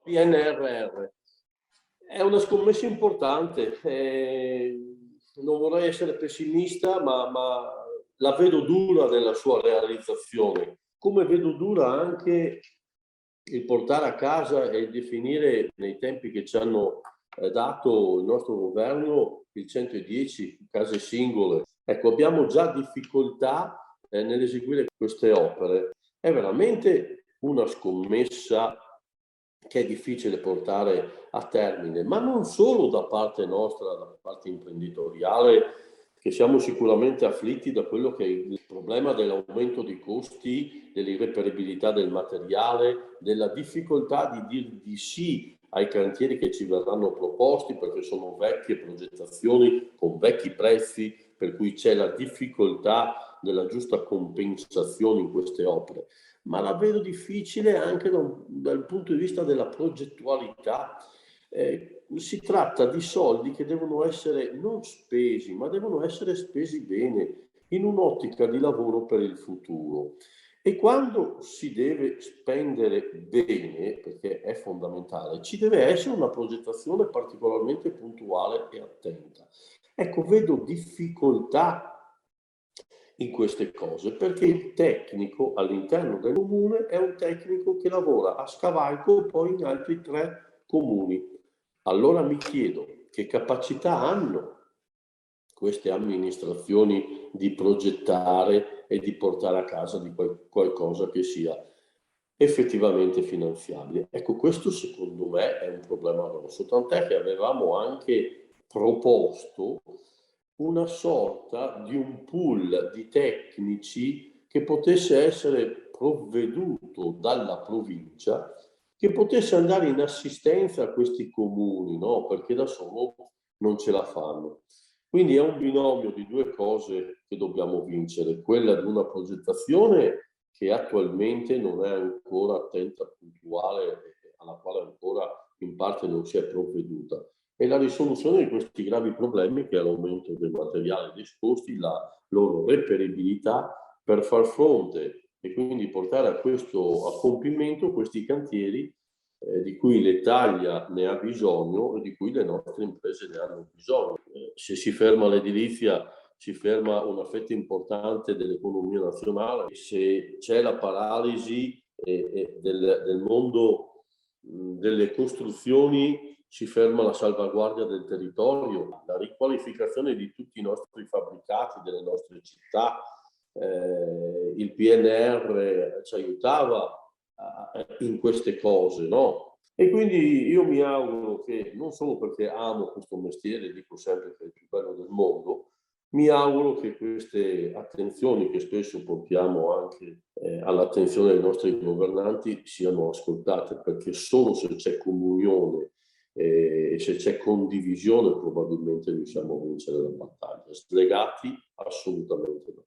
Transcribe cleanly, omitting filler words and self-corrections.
PNRR. È una scommessa importante, non vorrei essere pessimista, ma la vedo dura nella sua realizzazione, come vedo dura anche il portare a casa e definire nei tempi che ci hanno dato il nostro governo il 110 case singole. Ecco, abbiamo già difficoltà nell'eseguire queste opere. È veramente una scommessa che è difficile portare a termine, ma non solo da parte nostra, da parte imprenditoriale, che siamo sicuramente afflitti da quello che è il problema dell'aumento dei costi, dell'irreperibilità del materiale, della difficoltà di dir di sì ai cantieri che ci verranno proposti, perché sono vecchie progettazioni con vecchi prezzi, per cui c'è la difficoltà della giusta compensazione in queste opere. Ma la vedo difficile anche dal punto di vista della progettualità. Si tratta di soldi che devono essere non spesi, ma devono essere spesi bene, in un'ottica di lavoro per il futuro. E quando si deve spendere bene, perché è fondamentale, ci deve essere una progettazione particolarmente puntuale e attenta. Ecco, vedo difficoltà in queste cose, perché il tecnico all'interno del comune è un tecnico che lavora a scavalco poi in altri 3 comuni. Allora mi chiedo che capacità hanno queste amministrazioni di progettare e di portare a casa di qualcosa che sia effettivamente finanziabile. Ecco, questo secondo me è un problema grosso, tant'è che avevamo anche proposto una sorta di un pool di tecnici che potesse essere provveduto dalla provincia, che potesse andare in assistenza a questi comuni, no? Perché da solo non ce la fanno. Quindi è un binomio di 2 cose che dobbiamo vincere, quella di una progettazione che attualmente non è ancora attenta, puntuale, alla quale ancora in parte non si è provveduta, e la risoluzione di questi gravi problemi che è l'aumento del materiale disposti, la loro reperibilità per far fronte e quindi portare a questo a compimento questi cantieri di cui l'Italia ne ha bisogno e di cui le nostre imprese ne hanno bisogno. Se si ferma l'edilizia, si ferma una fetta importante dell'economia nazionale. Se c'è la paralisi del mondo delle costruzioni, si ferma la salvaguardia del territorio, la riqualificazione di tutti i nostri fabbricati, delle nostre città. Il PNR ci aiutava in queste cose, no? E quindi io mi auguro che, non solo perché amo questo mestiere, dico sempre che è il più bello del mondo, mi auguro che queste attenzioni che spesso portiamo anche all'attenzione dei nostri governanti siano ascoltate, perché solo se c'è comunione e se c'è condivisione probabilmente riusciamo a vincere la battaglia. Slegati assolutamente no.